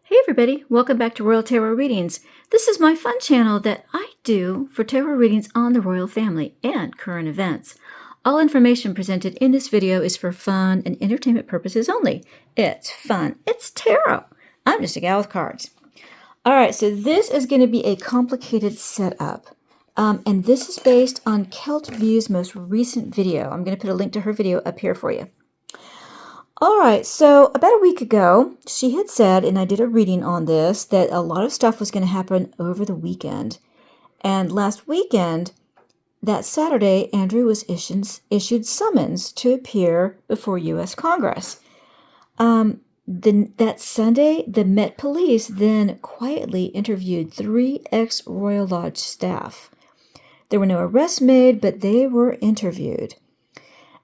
Hey everybody, welcome back to Royal Tarot Readings. This is my fun channel that I do for tarot readings on the royal family and current events. All information presented in this video is for fun and entertainment purposes only. It's fun. It's tarot. I'm just a gal with cards. All right, so this is going to be a complicated setup. And this is based on Celt View's most recent video. I'm going to put a link to her video up here for you. All right, so about a week ago, she had said, and I did a reading on this, that a lot of stuff was going to happen over the weekend. And last weekend, that Saturday, Andrew was issued summons to appear before U.S. Congress. That Sunday, the Met Police then quietly interviewed 3 ex-Royal Lodge staff. There were no arrests made, but they were interviewed.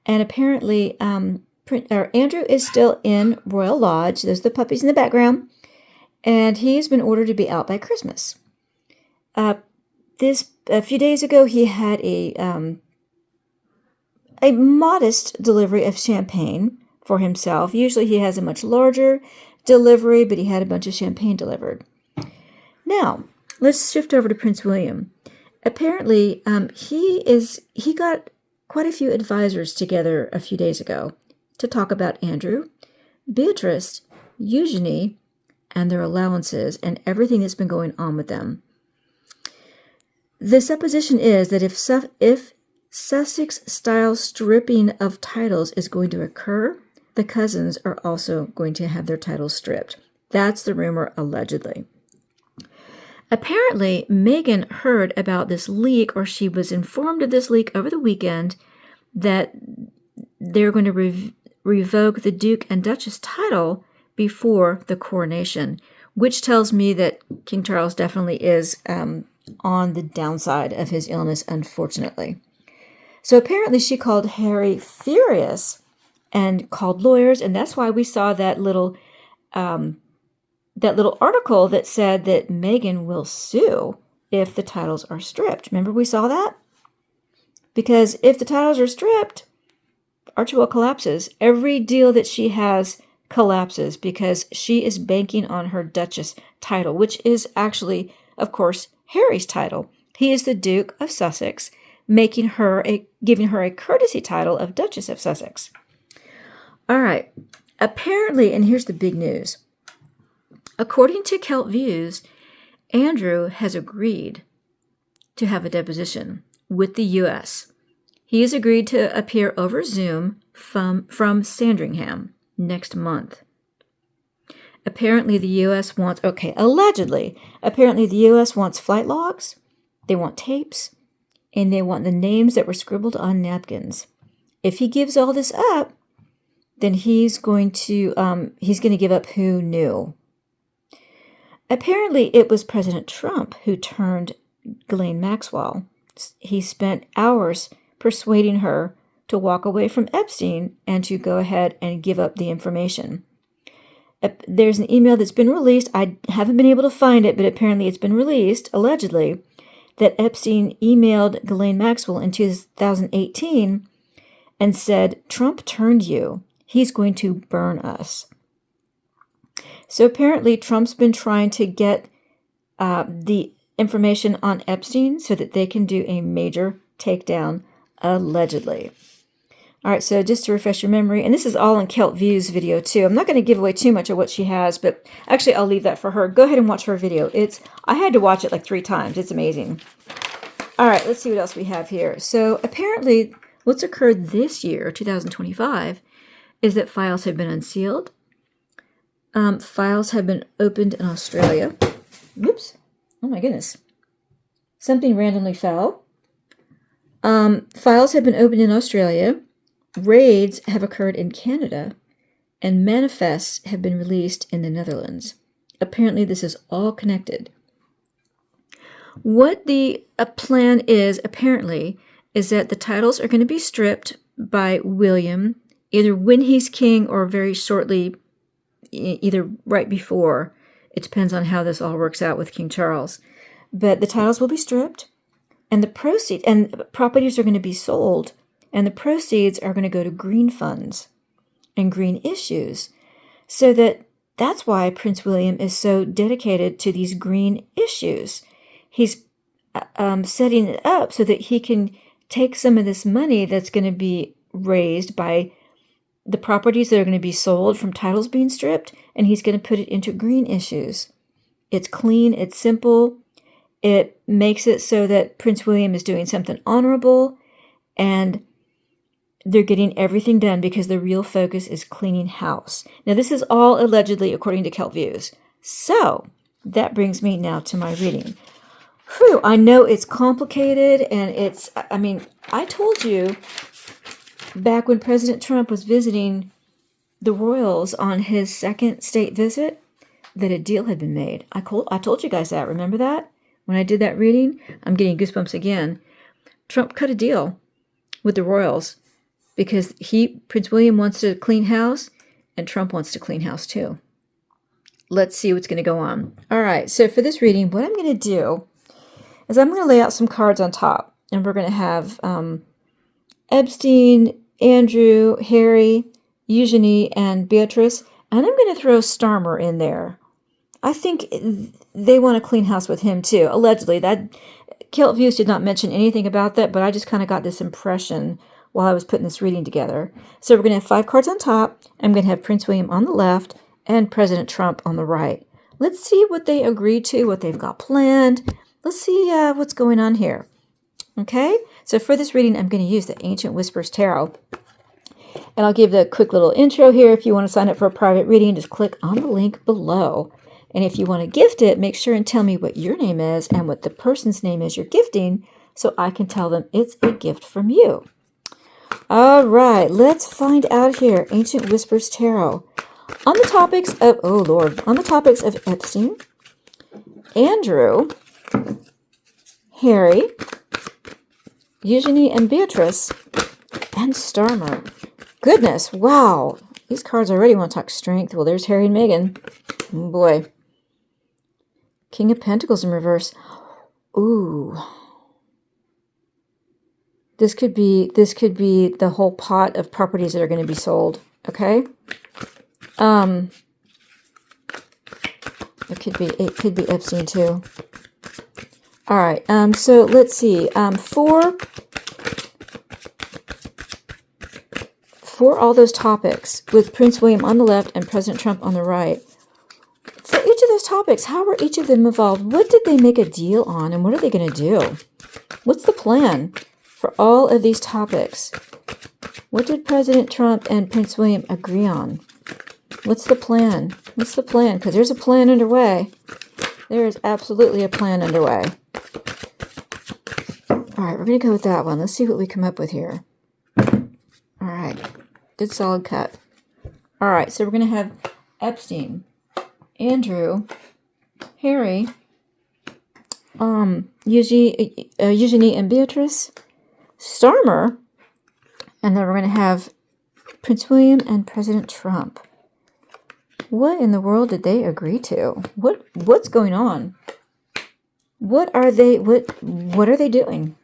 And apparently, Andrew is still in Royal Lodge. There's the puppies in the background. And he's been ordered to be out by Christmas. A few days ago, he had a modest delivery of champagne for himself. Usually he has a much larger delivery, but he had a bunch of champagne delivered. Now, let's shift over to Prince William. Apparently, he got quite a few advisors together a few days ago to talk about Andrew, Beatrice, Eugenie, and their allowances and everything that's been going on with them. The supposition is that if Sussex-style stripping of titles is going to occur, the cousins are also going to have their titles stripped. That's the rumor, allegedly. Apparently, Meghan heard about this leak, or she was informed of this leak over the weekend, that they're going to revoke the Duke and Duchess title before the coronation, which tells me that King Charles definitely is on the downside of his illness, unfortunately. So apparently she called Harry furious and called lawyers, and that's why we saw that little article that said that Meghan will sue if the titles are stripped. Remember we saw that? Because if the titles are stripped, Archie collapses. Every deal that she has collapses because she is banking on her Duchess title, which is actually, of course, Harry's title. He is the Duke of Sussex, giving her a courtesy title of Duchess of Sussex. All right. Apparently, and here's the big news. According to Celt Views, Andrew has agreed to have a deposition with the U.S. He has agreed to appear over Zoom from Sandringham next month. Apparently the U.S. wants, allegedly, the U.S. wants flight logs, they want tapes, and they want the names that were scribbled on napkins. If he gives all this up, then he's going to give up who knew. Apparently it was President Trump who turned Ghislaine Maxwell. He spent hours persuading her to walk away from Epstein and to go ahead and give up the information. There's an email that's been released. I haven't been able to find it, but apparently it's been released, allegedly, that Epstein emailed Ghislaine Maxwell in 2018 and said, "Trump turned you. He's going to burn us." So apparently Trump's been trying to get the information on Epstein so that they can do a major takedown, allegedly. All right, so just to refresh your memory, and this is all in Celt View's video too. I'm not going to give away too much of what she has, but actually I'll leave that for her. Go ahead and watch her video. I had to watch it like 3 times. It's amazing. All right, let's see what else we have here. So apparently what's occurred this year, 2025, is that files have been unsealed. Files have been opened in Australia. Whoops. Oh my goodness. Something randomly fell. Files have been opened in Australia. Raids have occurred in Canada. And manifests have been released in the Netherlands. Apparently this is all connected. What the plan is, apparently, is that the titles are going to be stripped by William, either when he's king or very shortly, either right before. It depends on how this all works out with King Charles. But the titles will be stripped, and the proceeds, and properties are going to be sold, and the proceeds are going to go to green funds and green issues, so that that's why Prince William is so dedicated to these green issues. He's setting it up so that he can take some of this money that's going to be raised by the properties that are going to be sold from titles being stripped, and he's going to put it into green issues. It's clean, it's simple, it makes it so that Prince William is doing something honorable, and they're getting everything done because the real focus is cleaning house. Now, this is all allegedly according to Celt Views. So, that brings me now to my reading. Whew, I know it's complicated, and I told you back when President Trump was visiting the royals on his second state visit that a deal had been made. I told you guys that. Remember that? When I did that reading? I'm getting goosebumps again. Trump cut a deal with the royals because Prince William wants to clean house and Trump wants to clean house too. Let's see what's going to go on. All right, so for this reading, what I'm going to do is I'm going to lay out some cards on top, and we're going to have Epstein, Andrew, Harry, Eugenie, and Beatrice, and I'm going to throw Starmer in there. I think they want to clean house with him too, allegedly. That Celt Views did not mention anything about that, but I just kind of got this impression while I was putting this reading together. So we're going to have 5 cards on top. I'm going to have Prince William on the left and President Trump on the right. Let's see what they agreed to, what they've got planned. Let's see what's going on here. Okay, so for this reading, I'm going to use the Ancient Whispers Tarot. And I'll give the quick little intro here. If you want to sign up for a private reading, just click on the link below. And if you want to gift it, make sure and tell me what your name is and what the person's name is you're gifting so I can tell them it's a gift from you. All right, let's find out here. Ancient Whispers Tarot. On the topics of Epstein, Andrew, Harry, Eugenie and Beatrice, and Starmer. Goodness, wow. These cards already want to talk strength. Well, there's Harry and Meghan. Oh boy. King of Pentacles in reverse. Ooh. This could be the whole pot of properties that are going to be sold. Okay? It could be Epstein too. All right. So let's see. For all those topics, with Prince William on the left and President Trump on the right, for each of those topics, how were each of them involved? What did they make a deal on, and what are they going to do? What's the plan for all of these topics? What did President Trump and Prince William agree on? What's the plan? What's the plan? Because there's a plan underway. There is absolutely a plan underway. All right, we're going to go with that one. Let's see what we come up with here. All right. Good solid cut. All right, so we're going to have Epstein, Andrew, Harry, Eugenie and Beatrice, Starmer, and then we're going to have Prince William and President Trump. What in the world did they agree to? What's going on? What are they doing?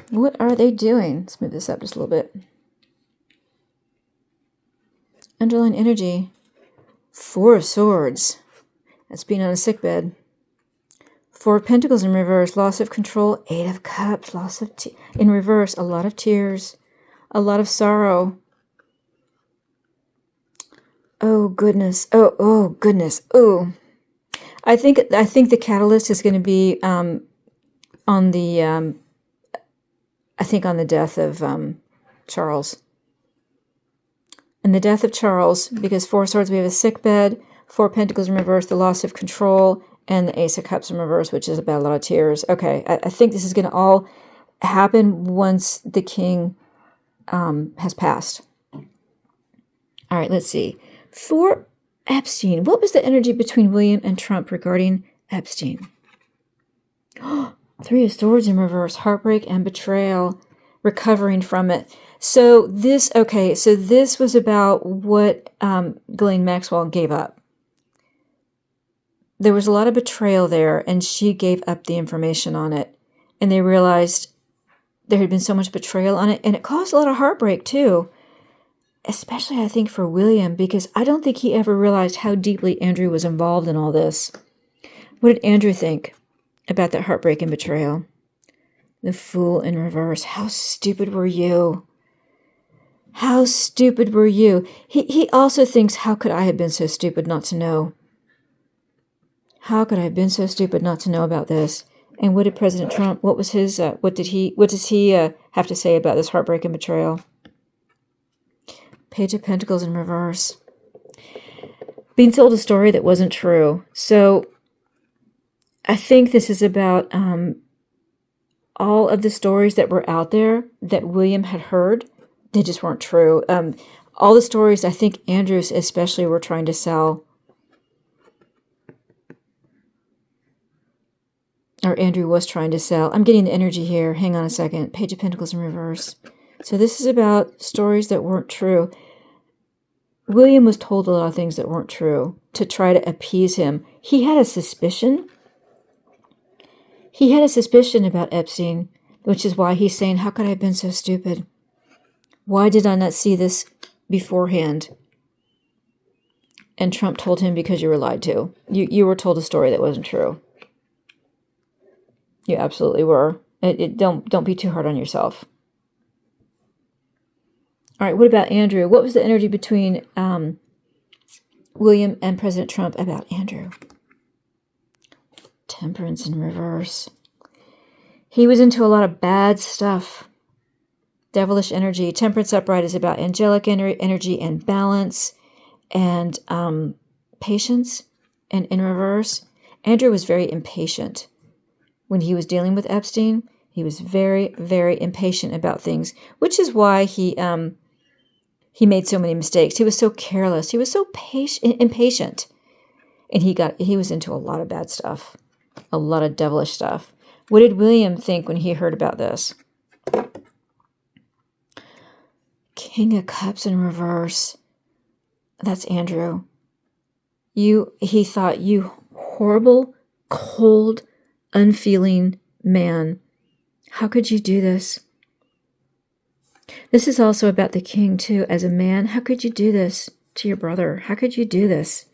What are they doing? Let's move this up just a little bit. Underlying energy. 4 of Swords. That's being on a sickbed. 4 of Pentacles in reverse. Loss of control. 8 of Cups. Loss of in reverse. A lot of tears. A lot of sorrow. Oh goodness. Oh goodness. Oh. I think the catalyst is going to be on the death of Charles. And the death of Charles, because 4 swords, we have a sickbed, 4 pentacles in reverse, the loss of control, and the Ace of Cups in reverse, which is about a lot of tears. Okay, I think this is going to all happen once the king has passed. All right, let's see. For Epstein, what was the energy between William and Trump regarding Epstein? 3 of Swords in reverse, heartbreak and betrayal, recovering from it. So this was about what Ghislaine Maxwell gave up. There was a lot of betrayal there, and she gave up the information on it. And they realized there had been so much betrayal on it, and it caused a lot of heartbreak too. especially I think for William, because I don't think he ever realized how deeply Andrew was involved in all this. What did Andrew think about that heartbreak and betrayal? The fool in reverse. How stupid were you? How stupid were you? He also thinks, how could I have been so stupid not to know? How could I have been so stupid not to know about this? And what did President Trump, what was his, what does he have to say about this heartbreak and betrayal? Page of Pentacles in reverse. Being told a story that wasn't true. So I think this is about all of the stories that were out there that William had heard. They just weren't true. All the stories I think Andrews especially were trying to sell. Or Andrew was trying to sell. I'm getting the energy here. Hang on a second. Page of Pentacles in reverse. So this is about stories that weren't true. William was told a lot of things that weren't true to try to appease him. He had a suspicion. He had a suspicion about Epstein, which is why he's saying, how could I have been so stupid? Why did I not see this beforehand? And Trump told him, because you were lied to. You were told a story that wasn't true. You absolutely were. Don't be too hard on yourself. All right, what about Andrew? What was the energy between William and President Trump about Andrew? Temperance in reverse. He was into a lot of bad stuff. Devilish energy. Temperance upright is about angelic energy and balance and patience. And in reverse, Andrew was very impatient. When he was dealing with Epstein, he was very, very impatient about things, which is why he made so many mistakes. He was so careless. He was so impatient. And he was into a lot of bad stuff, a lot of devilish stuff. What did William think when he heard about this? King of Cups in reverse. That's Andrew. He thought, you horrible, cold, unfeeling man. How could you do this? This is also about the king, too. As a man, how could you do this to your brother? How could you do this?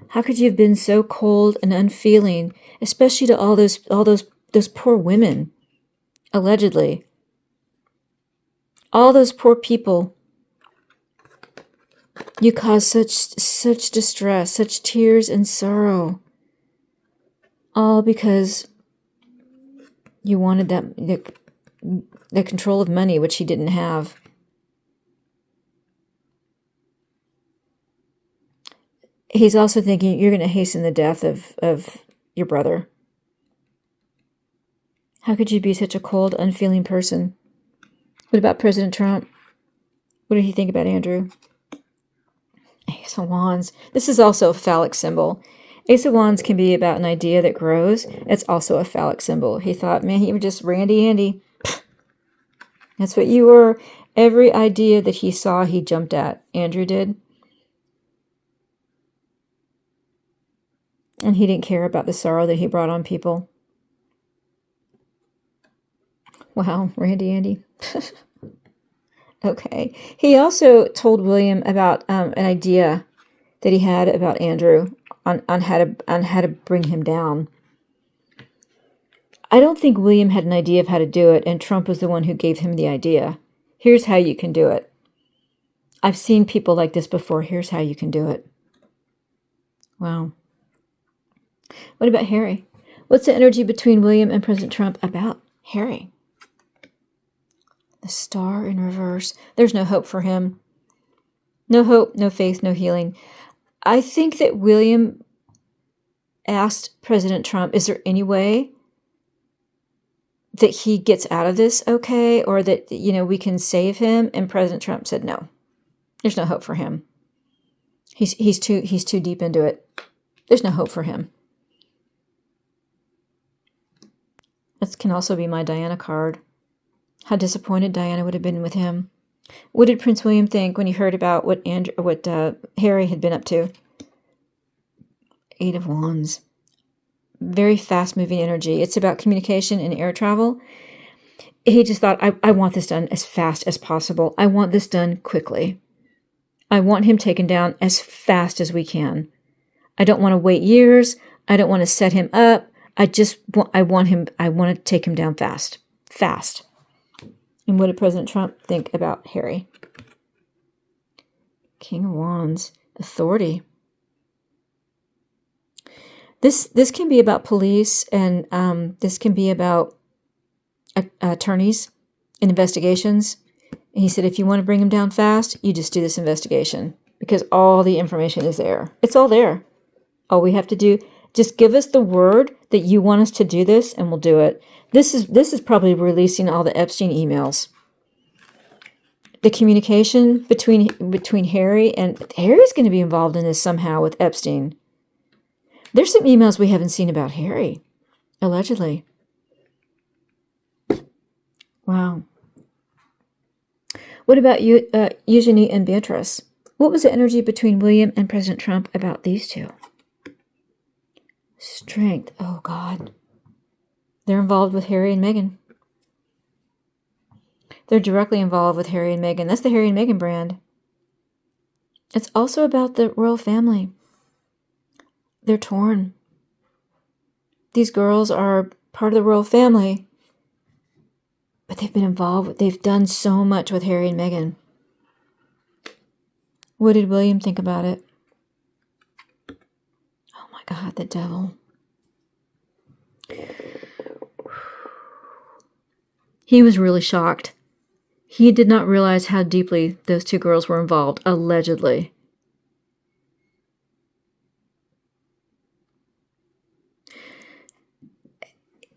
How could you have been so cold and unfeeling, especially to all those poor women, allegedly? All those poor people. You caused such distress, such tears and sorrow. All because you wanted the control of money, which he didn't have. He's also thinking you're going to hasten the death of your brother. How could you be such a cold, unfeeling person? What about President Trump? What did he think about Andrew? Ace of Wands. This is also a phallic symbol. Ace of Wands can be about an idea that grows. It's also a phallic symbol. He thought, man, you were just Randy Andy. That's what you were. Every idea that he saw, he jumped at. Andrew did. And he didn't care about the sorrow that he brought on people. Wow, Randy Andy. Okay. He also told William about an idea that he had about Andrew on how to bring him down. I don't think William had an idea of how to do it, and Trump was the one who gave him the idea. Here's how you can do it. I've seen people like this before. Here's how you can do it. Wow. What about Harry? What's the energy between William and President Trump about Harry? The Star in reverse. There's no hope for him. No hope, no faith, no healing. I think that William asked President Trump, is there any way that he gets out of this okay? Or that, we can save him? And President Trump said, no, there's no hope for him. He's too deep into it. There's no hope for him. This can also be my Diana card. How disappointed Diana would have been with him. What did Prince William think when he heard about what Harry had been up to? Eight of Wands. Very fast-moving energy. It's about communication and air travel. He just thought, I want this done as fast as possible. I want this done quickly. I want him taken down as fast as we can. I don't want to wait years. I don't want to set him up. I want to take him down fast. Fast. And what did President Trump think about Harry? King of Wands. Authority. This can be about police, and this can be about attorneys and investigations. And he said, if you want to bring him down fast, you just do this investigation because all the information is there. It's all there. All we have to do, just give us the word that you want us to do this, and we'll do it. This is probably releasing all the Epstein emails. The communication between Harry and Harry's going to be involved in this somehow with Epstein. There's some emails we haven't seen about Harry, allegedly. Wow. What about Eugenie and Beatrice? What was the energy between William and President Trump about these two? Strength. Oh, God. They're involved with Harry and Meghan. They're directly involved with Harry and Meghan. That's the Harry and Meghan brand. It's also about the royal family. They're torn. These girls are part of the royal family, but they've been involved. They've done so much with Harry and Meghan. What did William think about it? Oh my God, the devil. He was really shocked. He did not realize how deeply those two girls were involved, allegedly.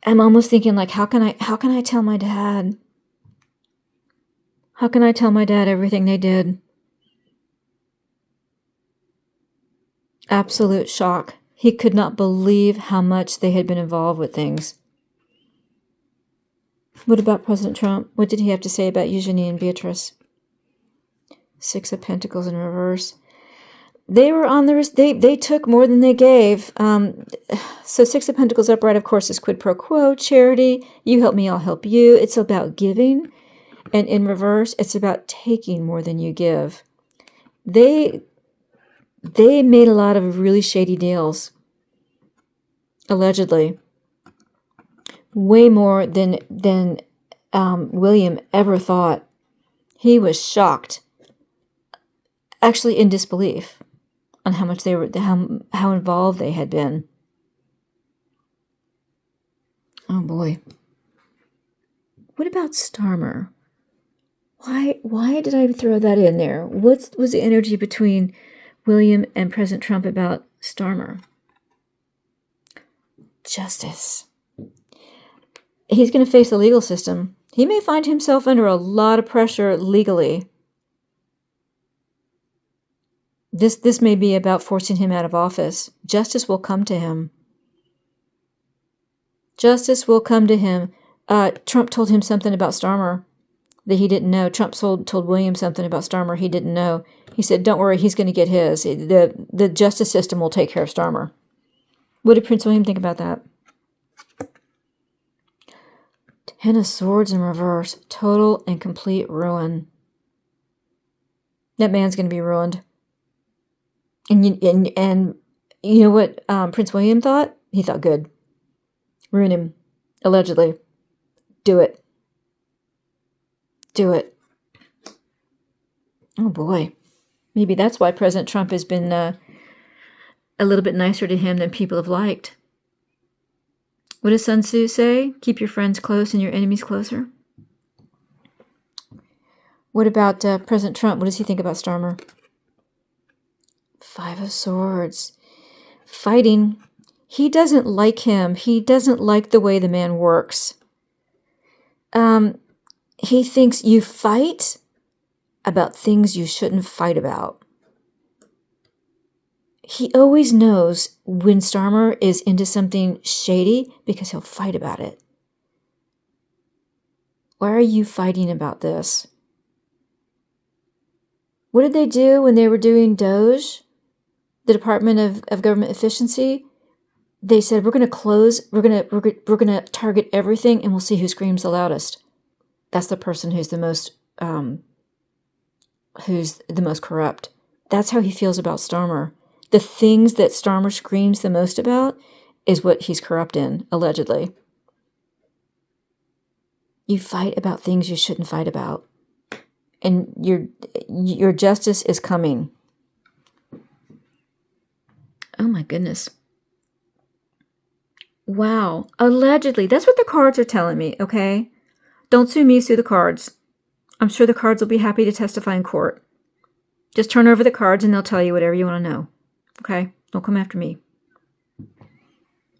I'm almost thinking, like, how can I tell my dad? How can I tell my dad everything they did? Absolute shock. He could not believe how much they had been involved with things. What about President Trump? What did he have to say about Eugenie and Beatrice? Six of Pentacles in reverse. They were on the they took more than they gave. So Six of Pentacles upright, of course, is quid pro quo, charity. You help me, I'll help you. It's about giving. And in reverse, it's about taking more than you give. They made a lot of really shady deals. Allegedly. Way more than William ever thought. He was shocked. Actually in disbelief on how much they were, how involved they had been. Oh boy. What about Starmer? Why did I throw that in there? What was the energy between William and President Trump about Starmer? Justice. He's going to face the legal system. He may find himself under a lot of pressure legally. This may be about forcing him out of office. Justice will come to him. Justice will come to him. Trump told him something about Starmer that he didn't know. Trump told William something about Starmer he didn't know. He said, don't worry, he's going to get his. The justice system will take care of Starmer. What did Prince William think about that? Ten of Swords in reverse. Total and complete ruin. That man's going to be ruined. And you know what Prince William thought? He thought good. Ruin him. Allegedly. Do it. Do it. Oh boy. Maybe that's why President Trump has been a little bit nicer to him than people have liked. What does Sun Tzu say? Keep your friends close and your enemies closer. What about President Trump? What does he think about Starmer? Five of Swords. Fighting. He doesn't like him. He doesn't like the way the man works. He thinks you fight about things you shouldn't fight about. He always knows when Starmer is into something shady because he'll fight about it. Why are you fighting about this? What did they do when they were doing Doge? The Department of Government Efficiency? They said, we're going to close, we're going to target everything and we'll see who screams the loudest. That's the person who's the most corrupt. That's how he feels about Starmer. The things that Starmer screams the most about is what he's corrupt in, allegedly. You fight about things you shouldn't fight about. And your justice is coming. Oh my goodness. Wow. Allegedly. That's what the cards are telling me, okay? Don't sue me, sue the cards. I'm sure the cards will be happy to testify in court. Just turn over the cards and they'll tell you whatever you want to know. Okay? Don't come after me.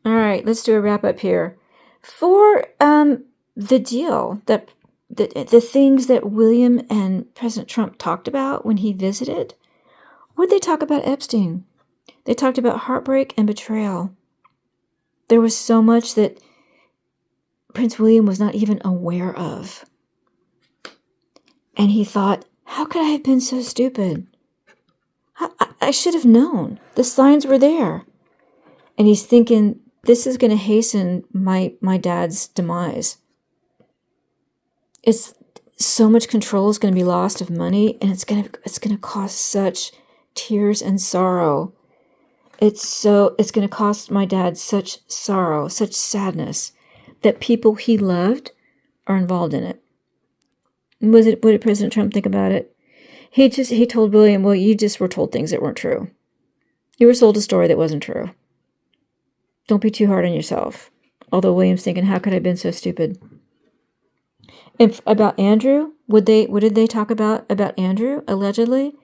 All right, let's do a wrap up here. For the deal, that the things that William and President Trump talked about when he visited, what did they talk about Epstein? They talked about heartbreak and betrayal. There was so much that Prince William was not even aware of. And he thought, how could I have been so stupid? I should have known. The signs were there. And he's thinking, this is going to hasten my dad's demise. It's so much control is going to be lost of money, and it's going to cause such tears and sorrow. It's going to cost my dad such sorrow, such sadness, that people he loved are involved in it. What did President Trump think about it? He told William, well, you just were told things that weren't true. You were sold a story that wasn't true. Don't be too hard on yourself. Although William's thinking, how could I have been so stupid? And about Andrew, what did they talk about Andrew, allegedly?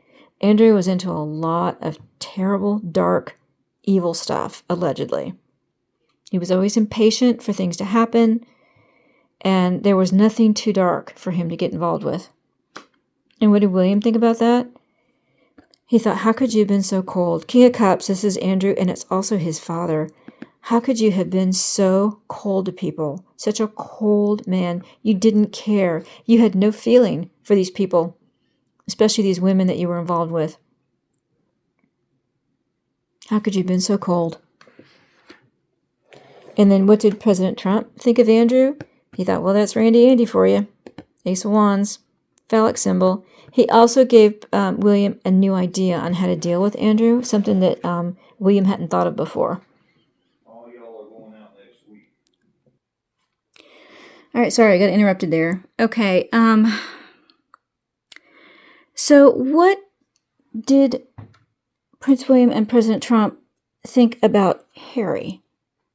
Andrew was into a lot of terrible, dark, evil stuff, allegedly. He was always impatient for things to happen, and there was nothing too dark for him to get involved with. And what did William think about that? He thought, how could you have been so cold? King of Cups, this is Andrew, and it's also his father. How could you have been so cold to people? Such a cold man. You didn't care. You had no feeling for these people, especially these women that you were involved with. How could you have been so cold? And then what did President Trump think of Andrew? He thought, well, that's Randy Andy for you. Ace of Wands, phallic symbol. He also gave William a new idea on how to deal with Andrew, something that William hadn't thought of before. All y'all are going out next week. All right, sorry, I got interrupted there. Okay, so what did Prince William and President Trump think about Harry?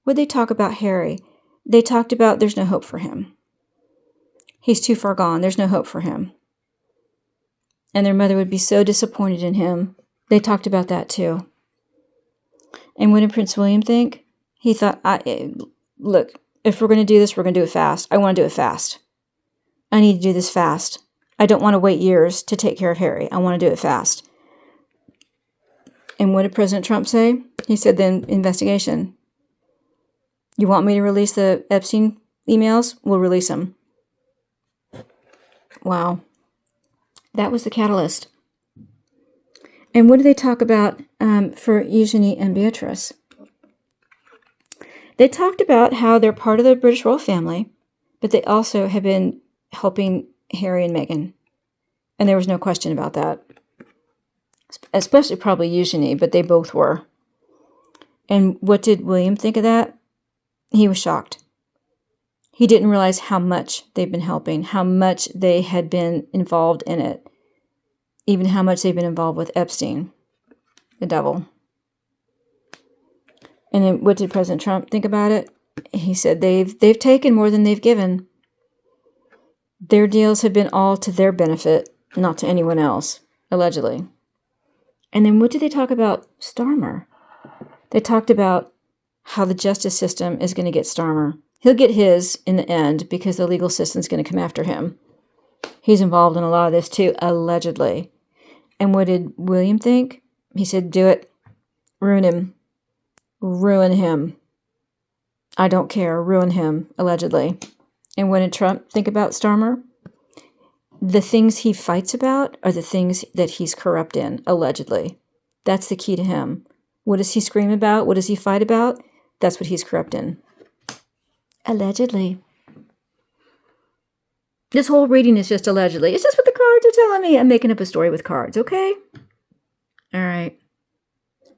What did they talk about Harry? They talked about there's no hope for him. He's too far gone. There's no hope for him. And their mother would be so disappointed in him. They talked about that too. And what did Prince William think? He thought, look, if we're going to do this, we're going to do it fast. I want to do it fast. I need to do this fast. I don't want to wait years to take care of Harry. I want to do it fast. And what did President Trump say? He said, then investigation. You want me to release the Epstein emails? We'll release them. Wow. That was the catalyst. And what do they talk about for Eugenie and Beatrice? They talked about how they're part of the British royal family, but they also have been helping Harry and Meghan. And there was no question about that. Especially probably Eugenie, but they both were. And what did William think of that? He was shocked. He didn't realize how much they've been helping, how much they had been involved in it, even how much they've been involved with Epstein, the devil. And then what did President Trump think about it? He said they've taken more than they've given. Their deals have been all to their benefit, not to anyone else, allegedly. And then what did they talk about Starmer? They talked about how the justice system is going to get Starmer. He'll get his in the end because the legal system's going to come after him. He's involved in a lot of this too, allegedly. And what did William think? He said, do it. Ruin him. Ruin him. I don't care. Ruin him, allegedly. And what did Trump think about Starmer? The things he fights about are the things that he's corrupt in, allegedly. That's the key to him. What does he scream about? What does he fight about? That's what he's corrupt in. Allegedly. This whole reading is just allegedly. It's just what the cards are telling me. I'm making up a story with cards, okay? All right.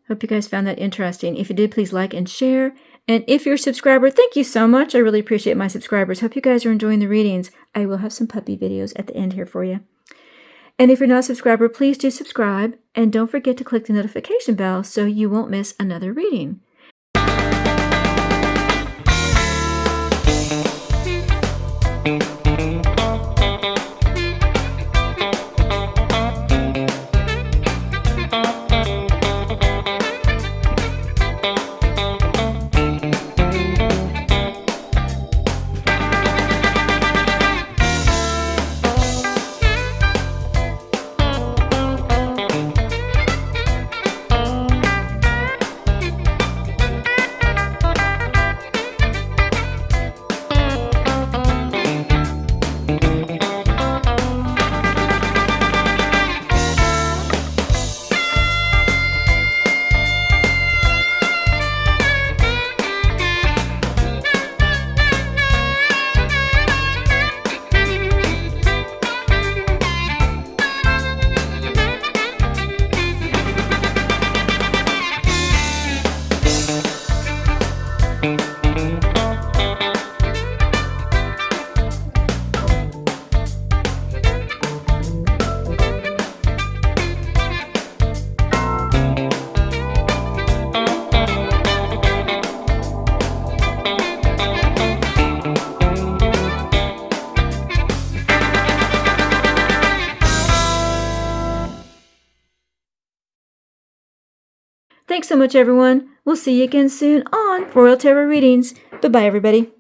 Hope you guys found that interesting. If you did, please like and share. And if you're a subscriber, thank you so much. I really appreciate my subscribers. Hope you guys are enjoying the readings. I will have some puppy videos at the end here for you. And if you're not a subscriber, please do subscribe. And don't forget to click the notification bell so you won't miss another reading. Thanks so much, everyone. We'll see you again soon on Royal Tarot Readings. Bye-bye, everybody.